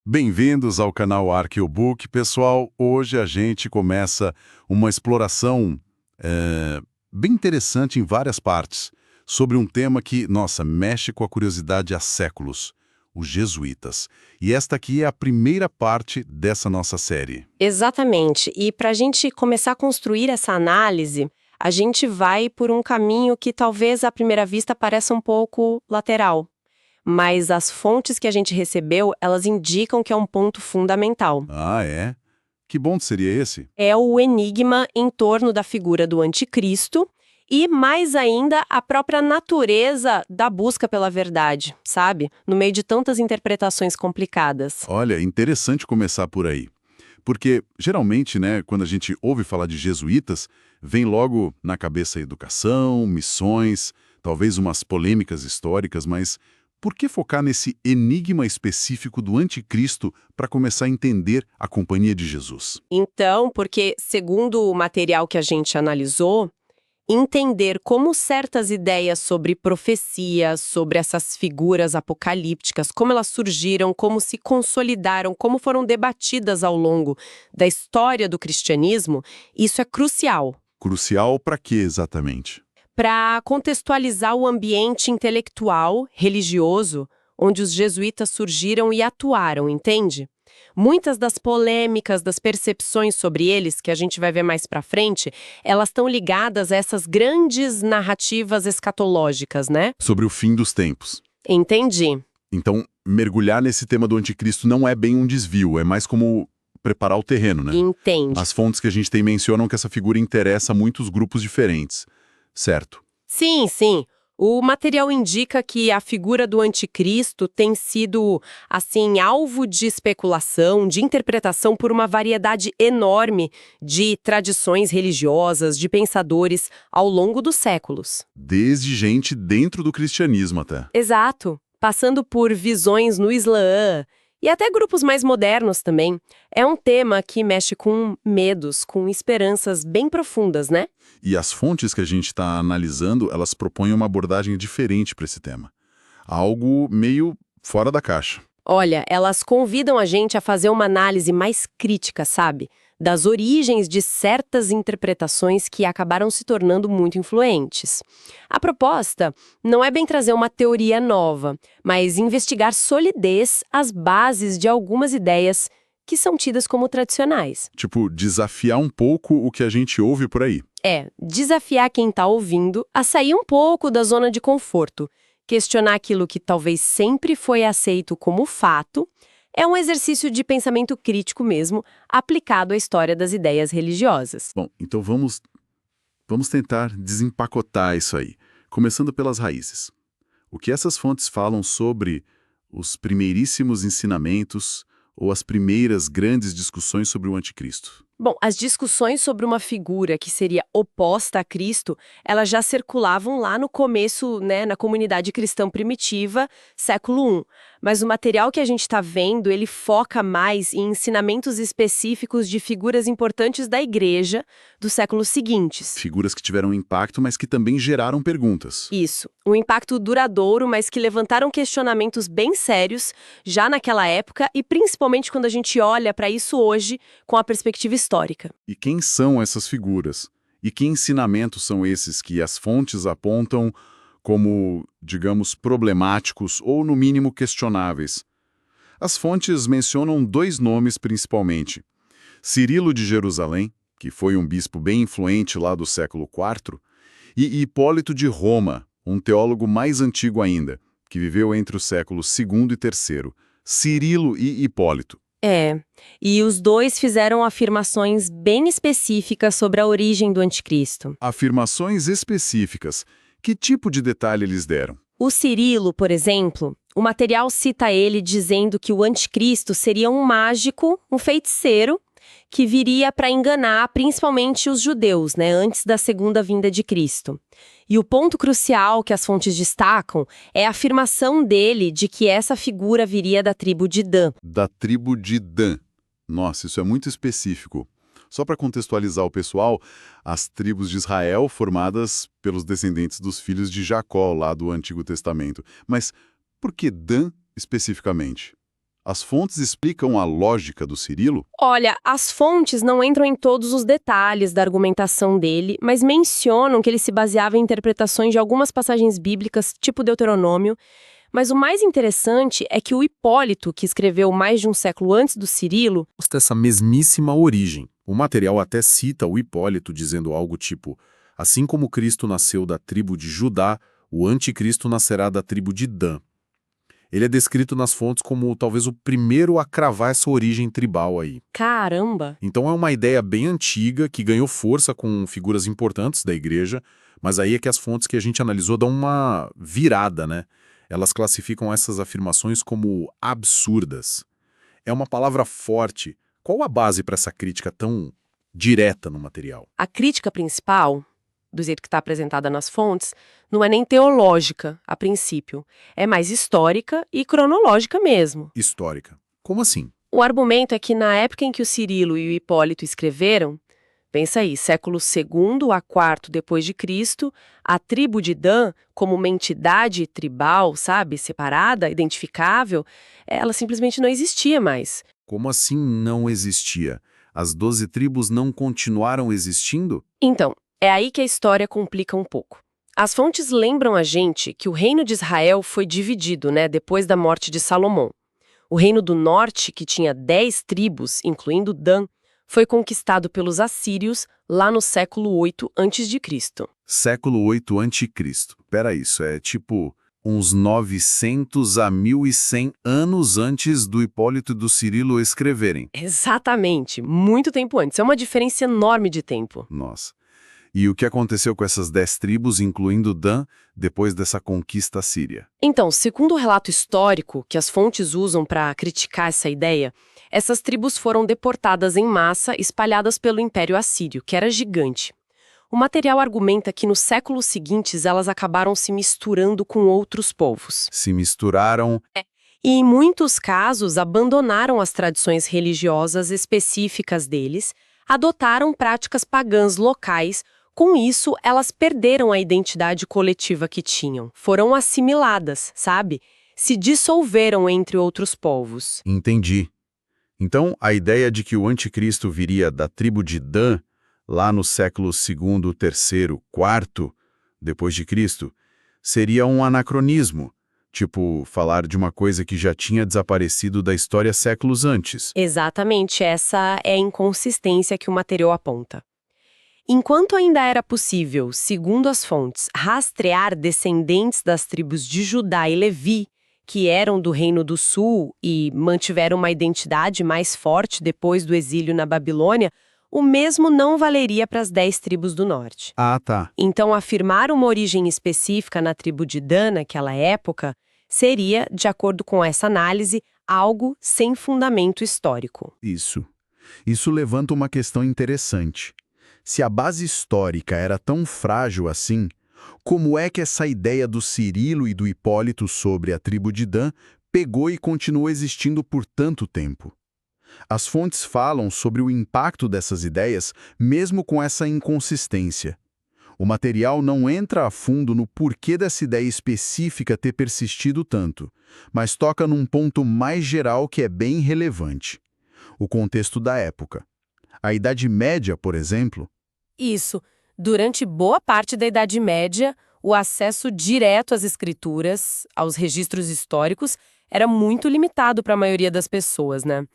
Bem-vindos ao canal Arqueobook. Pessoal, hoje a gente começa uma exploração bem interessante em várias partes, sobre um tema que, nossa, mexe com a curiosidade há séculos, os jesuítas. E esta aqui é a primeira parte dessa nossa série. Exatamente. E para a gente começar a construir essa análise, a gente vai por um caminho que talvez à primeira vista pareça um pouco lateral. Mas as fontes que a gente recebeu, elas indicam que é um ponto fundamental. Ah, é? Que bom seria esse? É o enigma em torno da figura do anticristo e, mais ainda, a própria natureza da busca pela verdade, sabe? No meio de tantas interpretações complicadas. Olha, interessante começar por aí. Porque, geralmente, né, quando a gente ouve falar de jesuítas, vem logo na cabeça educação, missões, talvez umas polêmicas históricas, mas por que focar nesse enigma específico do anticristo para começar a entender a companhia de Jesus? Então, porque, segundo o material que a gente analisou, entender como certas ideias sobre profecia, sobre essas figuras apocalípticas, como elas surgiram, como se consolidaram, como foram debatidas ao longo da história do cristianismo, isso é crucial Crucial para quê exatamente? para contextualizar o ambiente intelectual, religioso, onde os jesuítas surgiram e atuaram, entende? Muitas das polêmicas, das percepções sobre eles, que a gente vai ver mais pra frente, elas estão ligadas a essas grandes narrativas escatológicas, né? Sobre o fim dos tempos. Entendi. Então, mergulhar nesse tema do anticristo não é bem um desvio, é mais como preparar o terreno, né? Entende. As fontes que a gente tem mencionam que essa figura interessa a muitos grupos diferentes. Certo. Sim, sim. O material indica que a figura do anticristo tem sido, assim, alvo de especulação, de interpretação por uma variedade enorme de tradições religiosas, de pensadores ao longo dos séculos. Desde gente dentro do cristianismo até. Exato. Passando por visões no Islã e até grupos mais modernos também. É um tema que mexe com medos, com esperanças bem profundas, né? E as fontes que a gente está analisando, elas propõem uma abordagem diferente para esse tema. Algo meio fora da caixa. Olha, elas convidam a gente a fazer uma análise mais crítica, sabe? Das origens de certas interpretações que acabaram se tornando muito influentes. A proposta não é bem trazer uma teoria nova, mas investigar solidez às bases de algumas ideias que são tidas como tradicionais. Tipo, desafiar um pouco o que a gente ouve por aí. É, desafiar quem está ouvindo a sair um pouco da zona de conforto, questionar aquilo que talvez sempre foi aceito como fato. É um exercício de pensamento crítico mesmo, aplicado à história das ideias religiosas. Bom, então vamos tentar desempacotar isso aí, começando pelas raízes. O que essas fontes falam sobre os primeiríssimos ensinamentos ou as primeiras grandes discussões sobre o anticristo? Bom, as discussões sobre uma figura que seria oposta a Cristo, elas já circulavam lá no começo, né, na comunidade cristã primitiva, século I. Mas o material que a gente está vendo, ele foca mais em ensinamentos específicos de figuras importantes da igreja dos séculos seguintes. Figuras que tiveram impacto, mas que também geraram perguntas. Isso, um impacto duradouro, mas que levantaram questionamentos bem sérios já naquela época e principalmente quando a gente olha para isso hoje com a perspectiva histórica. E quem são essas figuras? E que ensinamentos são esses que as fontes apontam como, digamos, problemáticos ou, no mínimo, questionáveis? As fontes mencionam dois nomes principalmente. Cirilo de Jerusalém, que foi um bispo bem influente lá do século IV, e Hipólito de Roma, um teólogo mais antigo ainda, que viveu entre os séculos II e III. Cirilo e Hipólito. E os dois fizeram afirmações bem específicas sobre a origem do anticristo. Afirmações específicas. Que tipo de detalhe eles deram? O Cirilo, por exemplo, o material cita ele dizendo que o anticristo seria um mágico, um feiticeiro, que viria para enganar principalmente os judeus, né, antes da segunda vinda de Cristo. E o ponto crucial que as fontes destacam é a afirmação dele de que essa figura viria da tribo de Dan. Da tribo de Dan. Nossa, isso é muito específico. Só para contextualizar o pessoal, as tribos de Israel formadas pelos descendentes dos filhos de Jacó, lá do Antigo Testamento. Mas por que Dan especificamente? As fontes explicam a lógica do Cirilo? Olha, as fontes não entram em todos os detalhes da argumentação dele, mas mencionam que ele se baseava em interpretações de algumas passagens bíblicas, tipo Deuteronômio. Mas o mais interessante é que o Hipólito, que escreveu mais de um século antes do Cirilo, Mostra essa mesmíssima origem. O material até cita o Hipólito dizendo algo tipo: assim como Cristo nasceu da tribo de Judá, o anticristo nascerá da tribo de Dan. Ele é descrito nas fontes como talvez o primeiro a cravar essa origem tribal aí. caramba! Então é uma ideia bem antiga que ganhou força com figuras importantes da igreja, mas aí é que as fontes que a gente analisou dão uma virada, né? Elas classificam essas afirmações como absurdas. É uma palavra forte. Qual a base para essa crítica tão direta no material? A crítica principal, do jeito que está apresentada nas fontes, não é nem teológica, a princípio. É mais histórica e cronológica mesmo. Histórica. Como assim? O argumento é que na época em que o Cirilo e o Hipólito escreveram, pensa aí, século II a IV depois de Cristo, a tribo de Dan, como uma entidade tribal, sabe, separada, identificável, ela simplesmente não existia mais. Como assim não existia? As 12 tribos não continuaram existindo? Então, é aí que a história complica um pouco. As fontes lembram a gente que o reino de Israel foi dividido, né, depois da morte de Salomão. O reino do norte, que tinha 10 tribos, incluindo Dan, foi conquistado pelos assírios lá no século VIII a.C. Século VIII a.C. Pera, isso é tipo uns 900 a 1100 anos antes do Hipólito e do Cirilo escreverem. Exatamente, muito tempo antes. É uma diferença enorme de tempo. Nossa. E o que aconteceu com essas 10 tribos, incluindo Dan, depois dessa conquista síria? Então, segundo o relato histórico que as fontes usam para criticar essa ideia, essas tribos foram deportadas em massa, espalhadas pelo Império Assírio, que era gigante. O material argumenta que nos séculos seguintes elas acabaram se misturando com outros povos. Se misturaram. E, em muitos casos, abandonaram as tradições religiosas específicas deles, adotaram práticas pagãs locais. Com isso, elas perderam a identidade coletiva que tinham. Foram assimiladas, sabe? Se dissolveram entre outros povos. Entendi. Então, a ideia de que o anticristo viria da tribo de Dan, lá no século II, III, IV, depois de Cristo, seria um anacronismo, tipo, falar de uma coisa que já tinha desaparecido da história séculos antes. Exatamente, essa é a inconsistência que o material aponta. Enquanto ainda era possível, segundo as fontes, rastrear descendentes das tribos de Judá e Levi, que eram do Reino do Sul e mantiveram uma identidade mais forte depois do exílio na Babilônia, o mesmo não valeria para as 10 tribos do norte. Ah, tá. Então, afirmar uma origem específica na tribo de Dan naquela época seria, de acordo com essa análise, algo sem fundamento histórico. Isso levanta uma questão interessante. Se a base histórica era tão frágil assim, como é que essa ideia do Cirilo e do Hipólito sobre a tribo de Dan pegou e continuou existindo por tanto tempo? As fontes falam sobre o impacto dessas ideias, mesmo com essa inconsistência. O material não entra a fundo no porquê dessa ideia específica ter persistido tanto, mas toca num ponto mais geral que é bem relevante: o contexto da época. A Idade Média, por exemplo. Isso. Durante boa parte da Idade Média, o acesso direto às escrituras, aos registros históricos, era muito limitado para a maioria das pessoas, né?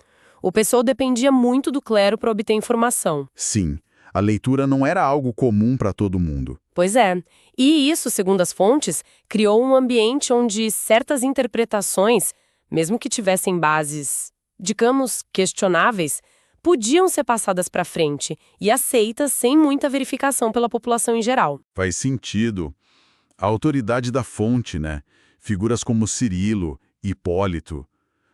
O pessoal dependia muito do clero para obter informação. Sim, a leitura não era algo comum para todo mundo. Pois é. E isso, segundo as fontes, criou um ambiente onde certas interpretações, mesmo que tivessem bases, digamos, questionáveis, podiam ser passadas para frente e aceitas sem muita verificação pela população em geral. Faz sentido. A autoridade da fonte, né? Figuras como Cirilo, Hipólito.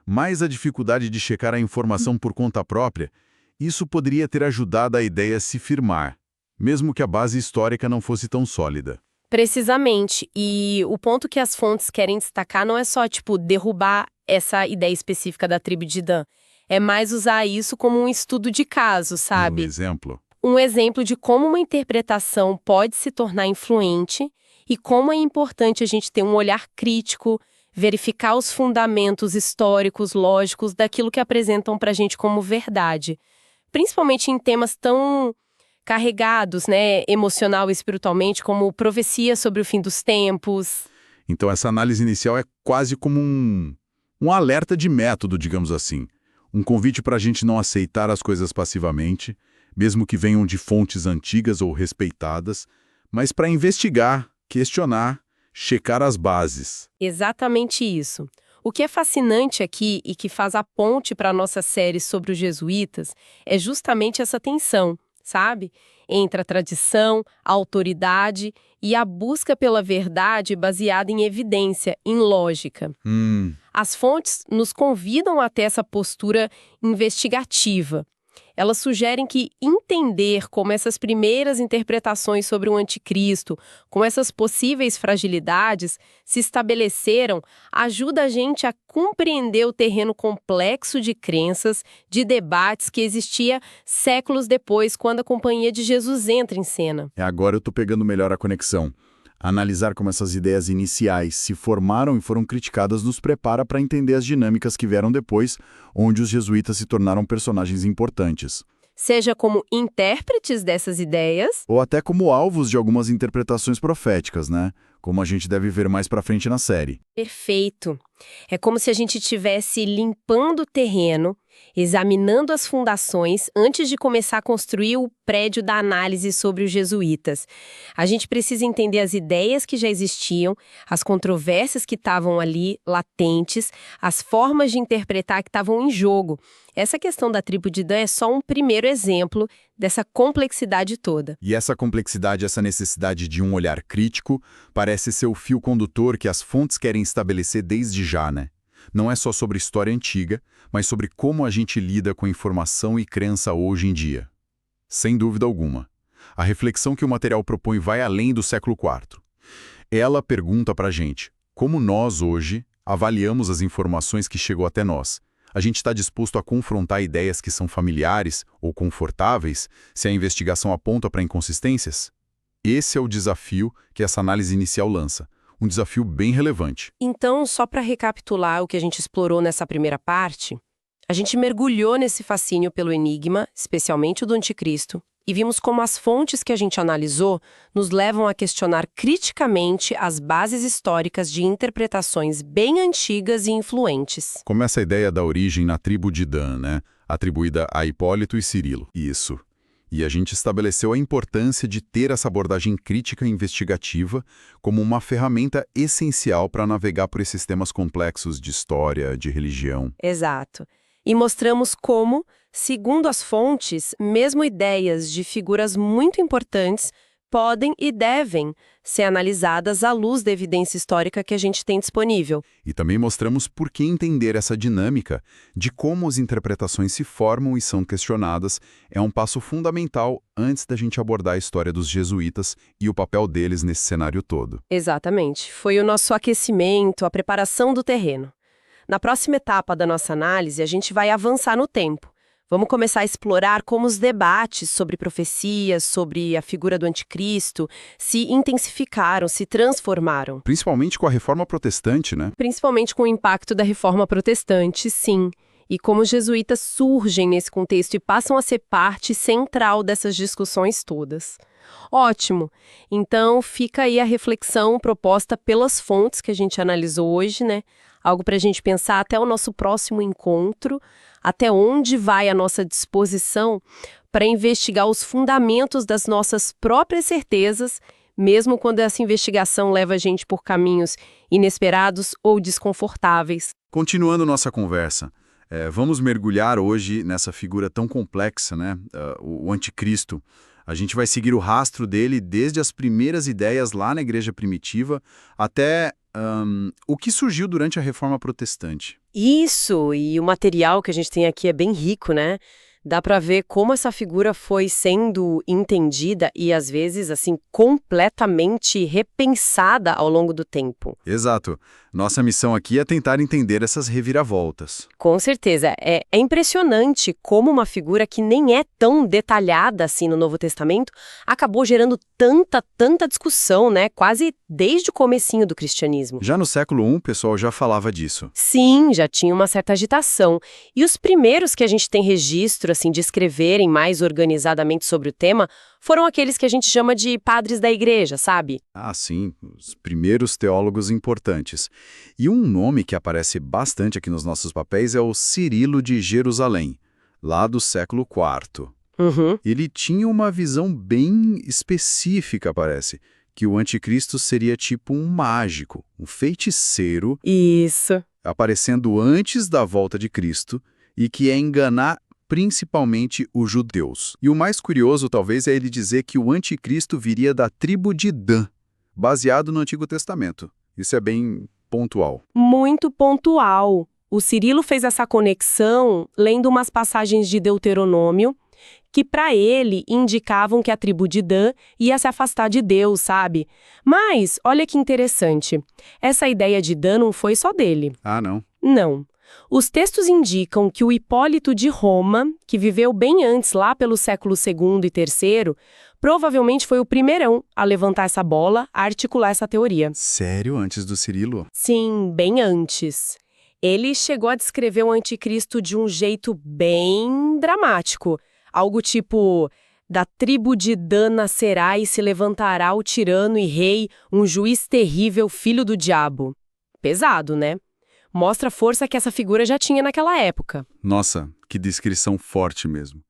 Mais a dificuldade de checar a informação por conta própria, isso poderia ter ajudado a ideia a se firmar, mesmo que a base histórica não fosse tão sólida. Precisamente. E o ponto que as fontes querem destacar não é só, derrubar essa ideia específica da tribo de Dan. É mais usar isso como um estudo de caso, sabe? Um exemplo? Um exemplo de como uma interpretação pode se tornar influente e como é importante a gente ter um olhar crítico, verificar os fundamentos históricos, lógicos, daquilo que apresentam para a gente como verdade. Principalmente em temas tão carregados, né, emocional e espiritualmente, como profecia sobre o fim dos tempos. Então, essa análise inicial é quase como um alerta de método, digamos assim. Um convite para a gente não aceitar as coisas passivamente, mesmo que venham de fontes antigas ou respeitadas, mas para investigar, questionar, checar as bases. Exatamente isso. O que é fascinante aqui e que faz a ponte para a nossa série sobre os jesuítas é justamente essa tensão, sabe? Entre a tradição, a autoridade e a busca pela verdade baseada em evidência, em lógica. As fontes nos convidam a ter essa postura investigativa. Elas sugerem que entender como essas primeiras interpretações sobre o anticristo, como essas possíveis fragilidades se estabeleceram, ajuda a gente a compreender o terreno complexo de crenças, de debates que existia séculos depois, quando a Companhia de Jesus entra em cena. Agora eu estou pegando melhor a conexão. Analisar como essas ideias iniciais se formaram e foram criticadas nos prepara para entender as dinâmicas que vieram depois, onde os jesuítas se tornaram personagens importantes. Seja como intérpretes dessas ideias, Ou até como alvos de algumas interpretações proféticas, né? Como a gente deve ver mais pra frente na série. perfeito. É como se a gente estivesse limpando o terreno, examinando as fundações antes de começar a construir o prédio da análise sobre os jesuítas. A gente precisa entender as ideias que já existiam, as controvérsias que estavam ali latentes, as formas de interpretar que estavam em jogo. Essa questão da tribo de Dan é só um primeiro exemplo dessa complexidade toda. E essa complexidade, essa necessidade de um olhar crítico, parece ser o fio condutor que as fontes querem estabelecer desde já, né? Não é só sobre história antiga, mas sobre como a gente lida com informação e crença hoje em dia. Sem dúvida alguma. A reflexão que o material propõe vai além do século IV. Ela pergunta pra gente, como nós hoje avaliamos as informações que chegou até nós? A gente está disposto a confrontar ideias que são familiares ou confortáveis se a investigação aponta para inconsistências? Esse é o desafio que essa análise inicial lança. Um desafio bem relevante. Então, só para recapitular o que a gente explorou nessa primeira parte, a gente mergulhou nesse fascínio pelo enigma, especialmente o do anticristo, e vimos como as fontes que a gente analisou nos levam a questionar criticamente as bases históricas de interpretações bem antigas e influentes. Começa a ideia da origem na tribo de Dan, né? Atribuída a Hipólito e Cirilo. Isso. E a gente estabeleceu a importância de ter essa abordagem crítica e investigativa como uma ferramenta essencial para navegar por esses temas complexos de história, de religião. Exato. E mostramos como, segundo as fontes, mesmo ideias de figuras muito importantes podem e devem ser analisadas à luz da evidência histórica que a gente tem disponível. E também mostramos por que entender essa dinâmica de como as interpretações se formam e são questionadas é um passo fundamental antes da gente abordar a história dos jesuítas e o papel deles nesse cenário todo. Exatamente. Foi o nosso aquecimento, a preparação do terreno. Na próxima etapa da nossa análise, a gente vai avançar no tempo. Vamos começar a explorar como os debates sobre profecias, sobre a figura do anticristo, se intensificaram, se transformaram. Principalmente com a Reforma Protestante, né? Principalmente com o impacto da Reforma Protestante, sim. E como os jesuítas surgem nesse contexto e passam a ser parte central dessas discussões todas. Ótimo! Então fica aí a reflexão proposta pelas fontes que a gente analisou hoje, né? Algo para a gente pensar até o nosso próximo encontro, até onde vai a nossa disposição para investigar os fundamentos das nossas próprias certezas, mesmo quando essa investigação leva a gente por caminhos inesperados ou desconfortáveis. Continuando nossa conversa, vamos mergulhar hoje nessa figura tão complexa, né? O anticristo. A gente vai seguir o rastro dele desde as primeiras ideias lá na igreja primitiva até o que surgiu durante a Reforma Protestante. Isso, e o material que a gente tem aqui é bem rico, né? Dá para ver como essa figura foi sendo entendida e, às vezes, assim, completamente repensada ao longo do tempo. Exato. Nossa missão aqui é tentar entender essas reviravoltas. Com certeza. É impressionante como uma figura que nem é tão detalhada assim no Novo Testamento acabou gerando tanta discussão, né? Quase desde o comecinho do cristianismo. Já no século I, o pessoal já falava disso. Sim, já tinha uma certa agitação. E os primeiros que a gente tem registro, assim, de escreverem mais organizadamente sobre o tema foram aqueles que a gente chama de padres da igreja, sabe? Ah, sim, os primeiros teólogos importantes. E um nome que aparece bastante aqui nos nossos papéis é o Cirilo de Jerusalém, lá do século IV. Uhum. Ele tinha uma visão bem específica, parece, que o anticristo seria tipo um mágico, um feiticeiro, Isso. aparecendo antes da volta de Cristo e que ia enganar principalmente os judeus. E o mais curioso, talvez, é ele dizer que o anticristo viria da tribo de Dan, baseado no Antigo Testamento. Isso é bem pontual. Muito pontual. O Cirilo fez essa conexão lendo umas passagens de Deuteronômio que, para ele, indicavam que a tribo de Dan ia se afastar de Deus, sabe? Mas, olha que interessante, essa ideia de Dan não foi só dele. Ah, não. Não. Os textos indicam que o Hipólito de Roma, que viveu bem antes, lá pelo século II e III, provavelmente foi o primeirão a levantar essa bola, a articular essa teoria. Sério? Antes do Cirilo? Sim, bem antes. Ele chegou a descrever o anticristo de um jeito bem dramático. Algo tipo, da tribo de Dan nascerá e se levantará o tirano e rei, um juiz terrível, filho do diabo. Pesado, né? Mostra a força que essa figura já tinha naquela época. Nossa, que descrição forte mesmo.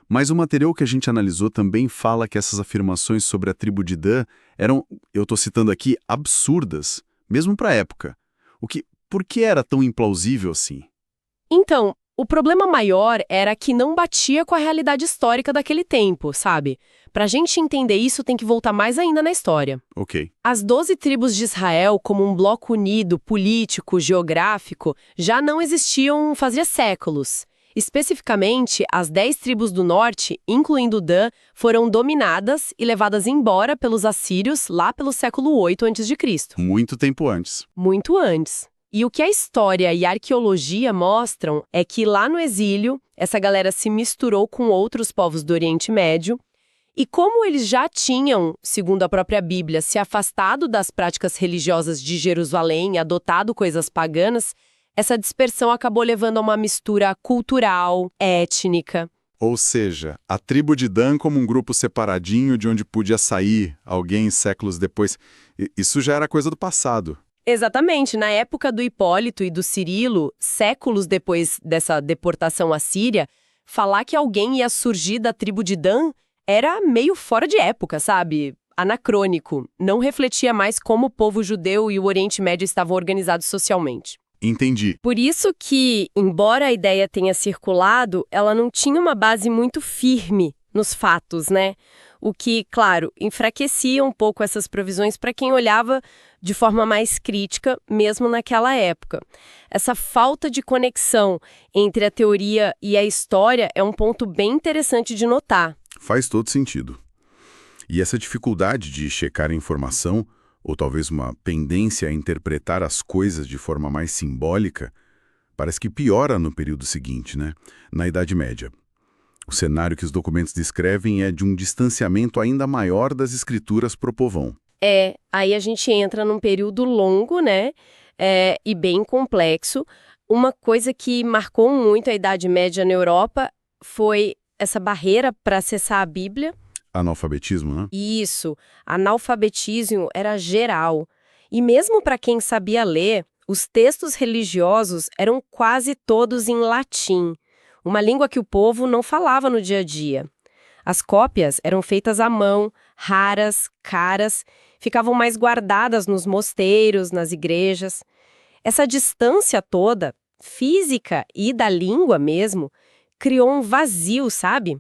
Mas o material que a gente analisou também fala que essas afirmações sobre a tribo de Dan eram, eu estou citando aqui, absurdas, mesmo para a época. Por que era tão implausível assim? Então, o problema maior era que não batia com a realidade histórica daquele tempo, sabe? Pra gente entender isso, tem que voltar mais ainda na história. Ok. As 12 tribos de Israel, como um bloco unido, político, geográfico, já não existiam fazia séculos. Especificamente, as 10 tribos do norte, incluindo Dan, foram dominadas e levadas embora pelos assírios lá pelo século 8 a.C. Muito tempo antes. Muito antes. E o que a história e a arqueologia mostram é que lá no exílio, essa galera se misturou com outros povos do Oriente Médio, e como eles já tinham, segundo a própria Bíblia, se afastado das práticas religiosas de Jerusalém e adotado coisas paganas, essa dispersão acabou levando a uma mistura cultural, étnica. Ou seja, a tribo de Dan como um grupo separadinho de onde podia sair alguém séculos depois, isso já era coisa do passado. Exatamente, na época do Hipólito e do Cirilo, séculos depois dessa deportação assíria, falar que alguém ia surgir da tribo de Dan era meio fora de época, sabe? Anacrônico. Não refletia mais como o povo judeu e o Oriente Médio estavam organizados socialmente. Entendi. Por isso que, embora a ideia tenha circulado, ela não tinha uma base muito firme nos fatos, né? O que, claro, enfraquecia um pouco essas provisões para quem olhava de forma mais crítica, mesmo naquela época. Essa falta de conexão entre a teoria e a história é um ponto bem interessante de notar. Faz todo sentido. E essa dificuldade de checar a informação, ou talvez uma pendência a interpretar as coisas de forma mais simbólica, parece que piora no período seguinte, né? Na Idade Média. O cenário que os documentos descrevem é de um distanciamento ainda maior das escrituras pro povão. Aí a gente entra num período longo, né? E bem complexo. Uma coisa que marcou muito a Idade Média na Europa foi essa barreira para acessar a Bíblia. Analfabetismo, né? Isso, analfabetismo era geral. E mesmo para quem sabia ler, os textos religiosos eram quase todos em latim, uma língua que o povo não falava no dia a dia. As cópias eram feitas à mão, raras, caras, ficavam mais guardadas nos mosteiros, nas igrejas. Essa distância toda, física e da língua mesmo, criou um vazio, sabe?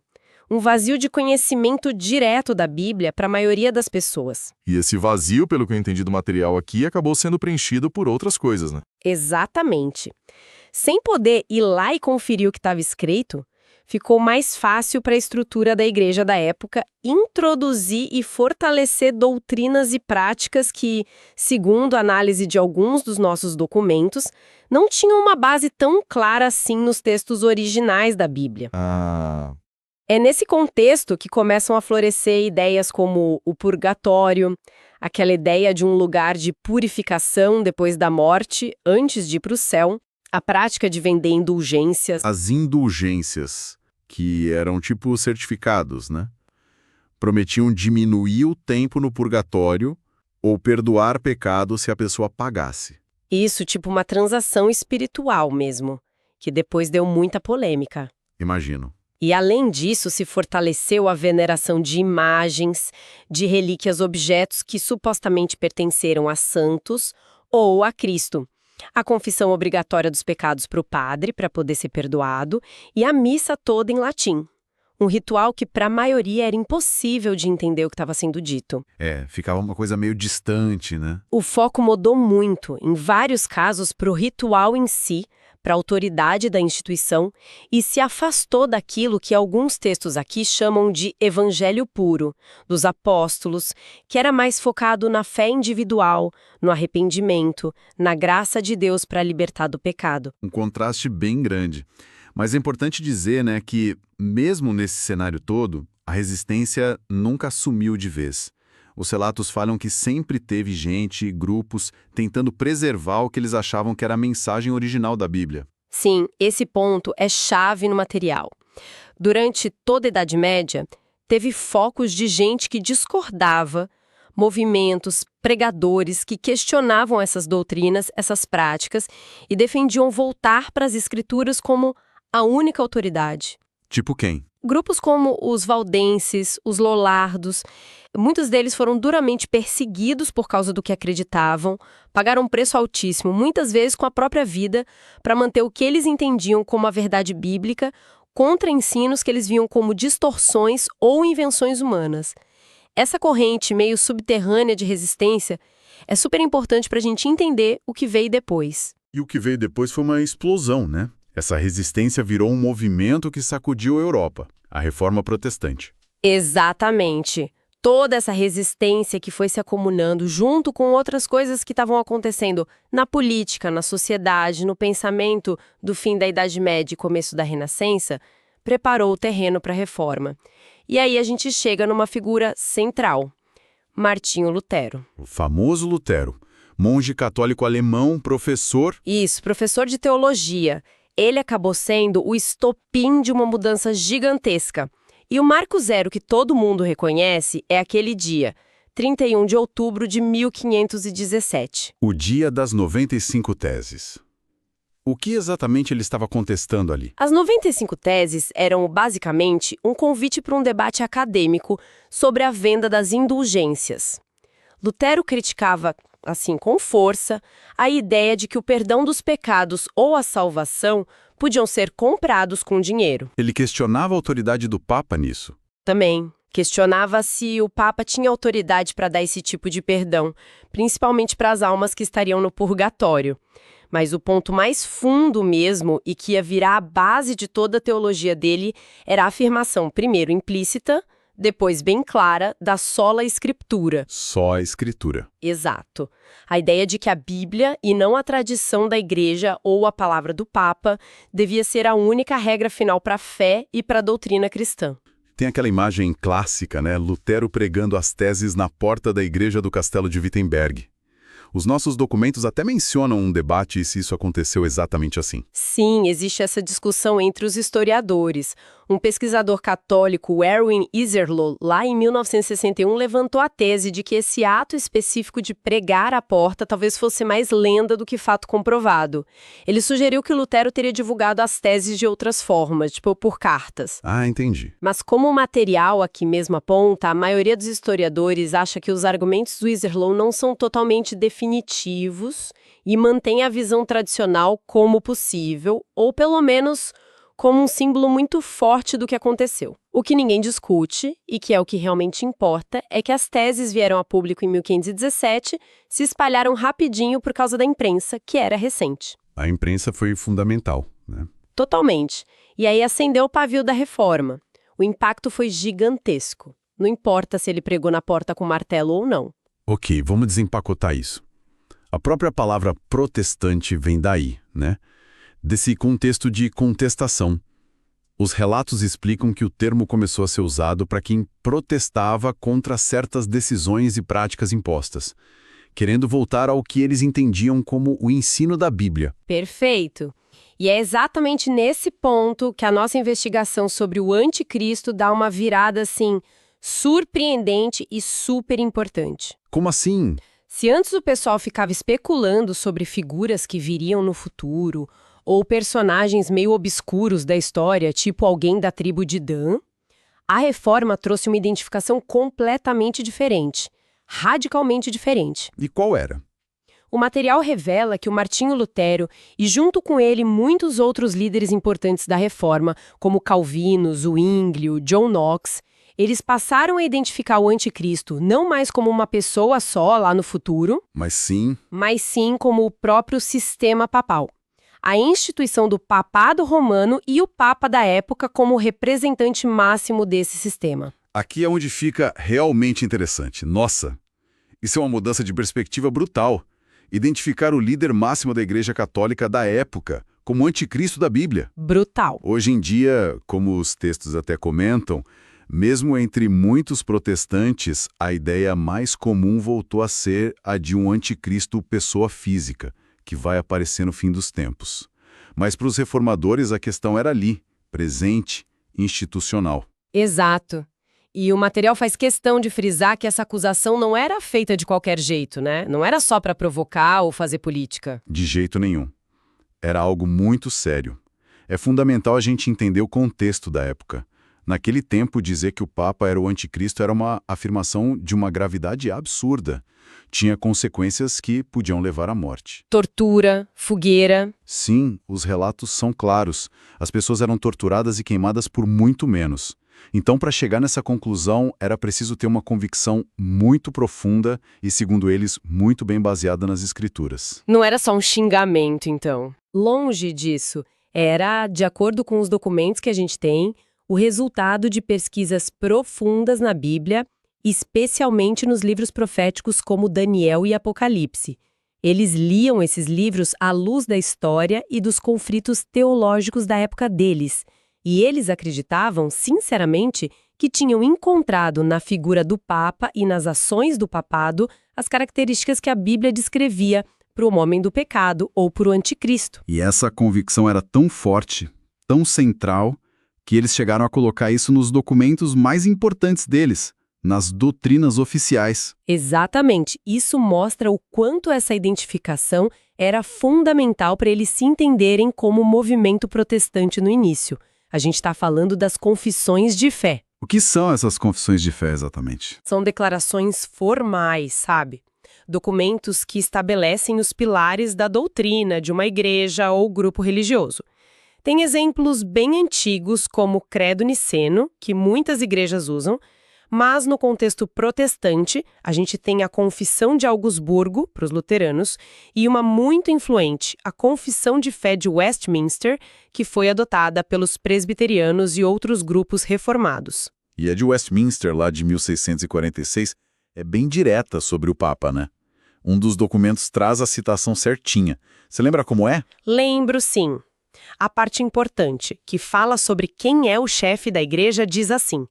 Um vazio de conhecimento direto da Bíblia para a maioria das pessoas. E esse vazio, pelo que eu entendi do material aqui, acabou sendo preenchido por outras coisas, né? Exatamente. Sem poder ir lá e conferir o que estava escrito, ficou mais fácil para a estrutura da igreja da época introduzir e fortalecer doutrinas e práticas que, segundo a análise de alguns dos nossos documentos, não tinham uma base tão clara assim nos textos originais da Bíblia. É nesse contexto que começam a florescer ideias como o purgatório, aquela ideia de um lugar de purificação depois da morte, antes de ir para o céu, a prática de vender indulgências. As indulgências, que eram tipo certificados, né? Prometiam diminuir o tempo no purgatório ou perdoar pecado se a pessoa pagasse. Isso, tipo uma transação espiritual mesmo, que depois deu muita polêmica. Imagino. E além disso, se fortaleceu a veneração de imagens, de relíquias, objetos que supostamente pertenceram a santos ou a Cristo. A confissão obrigatória dos pecados para o padre, para poder ser perdoado, e a missa toda em latim. Um ritual que para a maioria era impossível de entender o que estava sendo dito. Ficava uma coisa meio distante, né? O foco mudou muito, em vários casos, para o ritual em si, para a autoridade da instituição, e se afastou daquilo que alguns textos aqui chamam de evangelho puro, dos apóstolos, que era mais focado na fé individual, no arrependimento, na graça de Deus para libertar do pecado. Um contraste bem grande. Mas é importante dizer, né, que mesmo nesse cenário todo, a resistência nunca sumiu de vez. Os relatos falam que sempre teve gente, grupos, tentando preservar o que eles achavam que era a mensagem original da Bíblia. Sim, esse ponto é chave no material. Durante toda a Idade Média, teve focos de gente que discordava, movimentos, pregadores que questionavam essas doutrinas, essas práticas, e defendiam voltar para as Escrituras como a única autoridade. Tipo quem? Grupos como os valdenses, os lollardos, muitos deles foram duramente perseguidos por causa do que acreditavam, pagaram um preço altíssimo, muitas vezes com a própria vida, para manter o que eles entendiam como a verdade bíblica, contra ensinos que eles viam como distorções ou invenções humanas. Essa corrente meio subterrânea de resistência é super importante para a gente entender o que veio depois. E o que veio depois foi uma explosão, né? Essa resistência virou um movimento que sacudiu a Europa, a Reforma Protestante. Exatamente. Toda essa resistência que foi se acumulando junto com outras coisas que estavam acontecendo na política, na sociedade, no pensamento do fim da Idade Média e começo da Renascença, preparou o terreno para a Reforma. E aí a gente chega numa figura central, Martinho Lutero. O famoso Lutero, monge católico alemão, professor... Isso, professor de teologia. Ele acabou sendo o estopim de uma mudança gigantesca. E o marco zero que todo mundo reconhece é aquele dia, 31 de outubro de 1517. O dia das 95 teses. O que exatamente ele estava contestando ali? As 95 teses eram, basicamente, um convite para um debate acadêmico sobre a venda das indulgências. Lutero criticava, assim, com força, a ideia de que o perdão dos pecados ou a salvação podiam ser comprados com dinheiro. Ele questionava a autoridade do Papa nisso. Também questionava se o Papa tinha autoridade para dar esse tipo de perdão, principalmente para as almas que estariam no purgatório. Mas o ponto mais fundo mesmo, e que ia virar a base de toda a teologia dele, era a afirmação, primeiro implícita, depois bem clara, da sola escritura. Só a escritura. Exato. A ideia de que a Bíblia, e não a tradição da Igreja ou a palavra do Papa, devia ser a única regra final para a fé e para a doutrina cristã. Tem aquela imagem clássica, né? Lutero pregando as teses na porta da igreja do Castelo de Wittenberg. Os nossos documentos até mencionam um debate se isso aconteceu exatamente assim. Sim, existe essa discussão entre os historiadores. Um pesquisador católico, Erwin Iserloh, lá em 1961, levantou a tese de que esse ato específico de pregar à porta talvez fosse mais lenda do que fato comprovado. Ele sugeriu que Lutero teria divulgado as teses de outras formas, tipo por cartas. Ah, entendi. Mas como o material aqui mesmo aponta, a maioria dos historiadores acha que os argumentos do Iserloh não são totalmente definitivos e mantém a visão tradicional como possível, ou pelo menos como um símbolo muito forte do que aconteceu. O que ninguém discute, e que é o que realmente importa, é que as teses vieram a público em 1517, se espalharam rapidinho por causa da imprensa, que era recente. A imprensa foi fundamental, né? Totalmente. E aí acendeu o pavio da reforma. O impacto foi gigantesco. Não importa se ele pregou na porta com martelo ou não. Ok, vamos desempacotar isso. A própria palavra protestante vem daí, né? Desse contexto de contestação. Os relatos explicam que o termo começou a ser usado para quem protestava contra certas decisões e práticas impostas, querendo voltar ao que eles entendiam como o ensino da Bíblia. Perfeito. E é exatamente nesse ponto que a nossa investigação sobre o anticristo dá uma virada, assim, surpreendente e super importante. Como assim? Se antes o pessoal ficava especulando sobre figuras que viriam no futuro, ou personagens meio obscuros da história, tipo alguém da tribo de Dan, a reforma trouxe uma identificação completamente diferente, radicalmente diferente. E qual era? O material revela que o Martinho Lutero, e junto com ele muitos outros líderes importantes da reforma, como Calvino, Zwinglio, John Knox, eles passaram a identificar o anticristo não mais como uma pessoa só lá no futuro, Mas sim como o próprio sistema papal. A instituição do papado romano e o papa da época como representante máximo desse sistema. Aqui é onde fica realmente interessante. Nossa, isso é uma mudança de perspectiva brutal. Identificar o líder máximo da Igreja Católica da época como anticristo da Bíblia. Brutal. Hoje em dia, como os textos até comentam, mesmo entre muitos protestantes, a ideia mais comum voltou a ser a de um anticristo pessoa física, que vai aparecer no fim dos tempos. Mas para os reformadores a questão era ali, presente, institucional. Exato. E o material faz questão de frisar que essa acusação não era feita de qualquer jeito, né? Não era só para provocar ou fazer política. De jeito nenhum. Era algo muito sério. É fundamental a gente entender o contexto da época. Naquele tempo, dizer que o Papa era o anticristo era uma afirmação de uma gravidade absurda. Tinha consequências que podiam levar à morte. Tortura, fogueira. Sim, os relatos são claros. As pessoas eram torturadas e queimadas por muito menos. Então, para chegar nessa conclusão, era preciso ter uma convicção muito profunda e, segundo eles, muito bem baseada nas Escrituras. Não era só um xingamento, então. Longe disso. Era, de acordo com os documentos que a gente tem, o resultado de pesquisas profundas na Bíblia, especialmente nos livros proféticos como Daniel e Apocalipse. Eles liam esses livros à luz da história e dos conflitos teológicos da época deles. E eles acreditavam, sinceramente, que tinham encontrado na figura do Papa e nas ações do papado as características que a Bíblia descrevia para o homem do pecado ou para o anticristo. E essa convicção era tão forte, tão central, que eles chegaram a colocar isso nos documentos mais importantes deles, nas doutrinas oficiais. Exatamente. Isso mostra o quanto essa identificação era fundamental para eles se entenderem como movimento protestante no início. A gente está falando das confissões de fé. O que são essas confissões de fé exatamente? São declarações formais, sabe? Documentos que estabelecem os pilares da doutrina de uma igreja ou grupo religioso. Tem exemplos bem antigos, como o Credo Niceno, que muitas igrejas usam, mas no contexto protestante, a gente tem a Confissão de Augsburgo, para os luteranos, e uma muito influente, a Confissão de Fé de Westminster, que foi adotada pelos presbiterianos e outros grupos reformados. E a de Westminster, lá de 1646, é bem direta sobre o Papa, né? Um dos documentos traz a citação certinha. Você lembra como é? Lembro, sim. A parte importante, que fala sobre quem é o chefe da igreja, diz assim: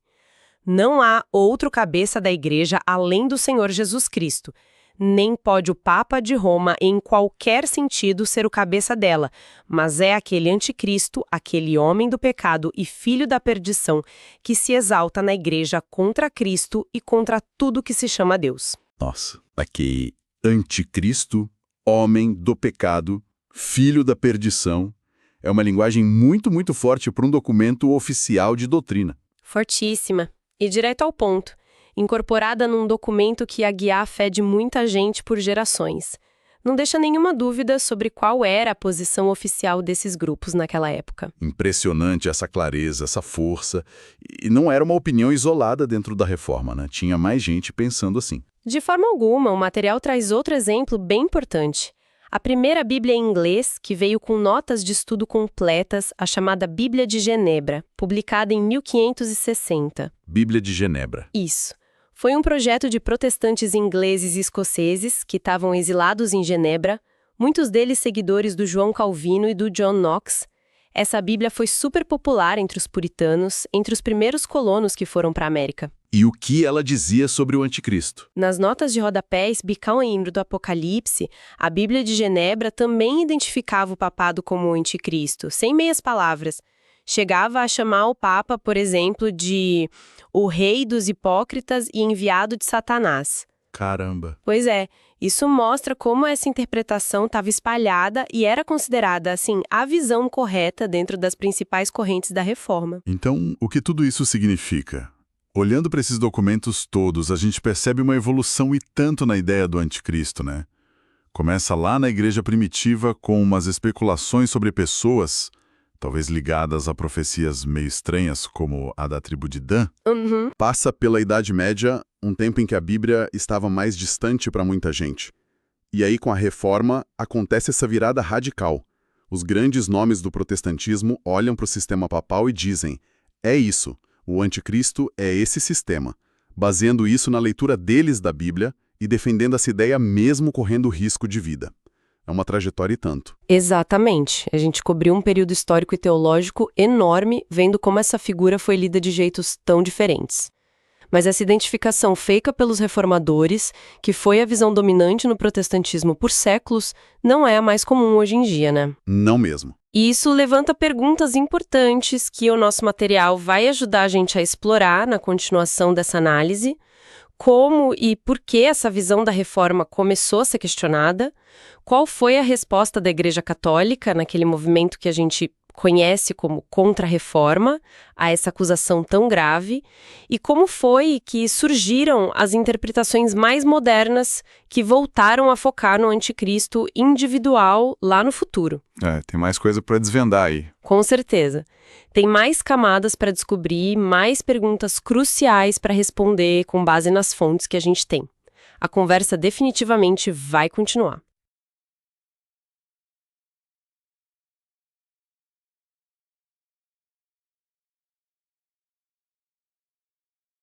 não há outro cabeça da igreja além do Senhor Jesus Cristo. Nem pode o Papa de Roma, em qualquer sentido, ser o cabeça dela, mas é aquele anticristo, aquele homem do pecado e filho da perdição, que se exalta na igreja contra Cristo e contra tudo que se chama Deus. Nossa, aquele anticristo, homem do pecado, filho da perdição, é uma linguagem muito, muito forte para um documento oficial de doutrina. Fortíssima. E direto ao ponto, incorporada num documento que ia guiar a fé de muita gente por gerações. Não deixa nenhuma dúvida sobre qual era a posição oficial desses grupos naquela época. Impressionante essa clareza, essa força. E não era uma opinião isolada dentro da reforma, né? Tinha mais gente pensando assim. De forma alguma, o material traz outro exemplo bem importante. A primeira Bíblia em inglês, que veio com notas de estudo completas, a chamada Bíblia de Genebra, publicada em 1560. Bíblia de Genebra. Isso. Foi um projeto de protestantes ingleses e escoceses que estavam exilados em Genebra, muitos deles seguidores do João Calvino e do John Knox. Essa Bíblia foi super popular entre os puritanos, entre os primeiros colonos que foram para a América. E o que ela dizia sobre o anticristo? Nas notas de rodapés Bicão e Imbro do Apocalipse, a Bíblia de Genebra também identificava o papado como o anticristo, sem meias palavras. Chegava a chamar o Papa, por exemplo, de o rei dos hipócritas e enviado de Satanás. Caramba! Pois é, isso mostra como essa interpretação estava espalhada e era considerada, assim, a visão correta dentro das principais correntes da Reforma. Então, o que tudo isso significa? Olhando para esses documentos todos, a gente percebe uma evolução e tanto na ideia do anticristo, né? Começa lá na igreja primitiva com umas especulações sobre pessoas, talvez ligadas a profecias meio estranhas, como a da tribo de Dan. Uhum. Passa pela Idade Média, um tempo em que a Bíblia estava mais distante para muita gente. E aí, com a Reforma, acontece essa virada radical. Os grandes nomes do protestantismo olham para o sistema papal e dizem: é isso. O anticristo é esse sistema, baseando isso na leitura deles da Bíblia e defendendo essa ideia mesmo correndo risco de vida. É uma trajetória e tanto. Exatamente. A gente cobriu um período histórico e teológico enorme, vendo como essa figura foi lida de jeitos tão diferentes. Mas essa identificação feita pelos reformadores, que foi a visão dominante no protestantismo por séculos, não é a mais comum hoje em dia, né? Não mesmo. E isso levanta perguntas importantes que o nosso material vai ajudar a gente a explorar na continuação dessa análise. Como e por que essa visão da reforma começou a ser questionada? Qual foi a resposta da Igreja Católica naquele movimento que a gente conhece como contra-reforma, a essa acusação tão grave? E como foi que surgiram as interpretações mais modernas que voltaram a focar no anticristo individual lá no futuro? Tem mais coisa para desvendar aí. Com certeza. Tem mais camadas para descobrir, mais perguntas cruciais para responder com base nas fontes que a gente tem. A conversa definitivamente vai continuar.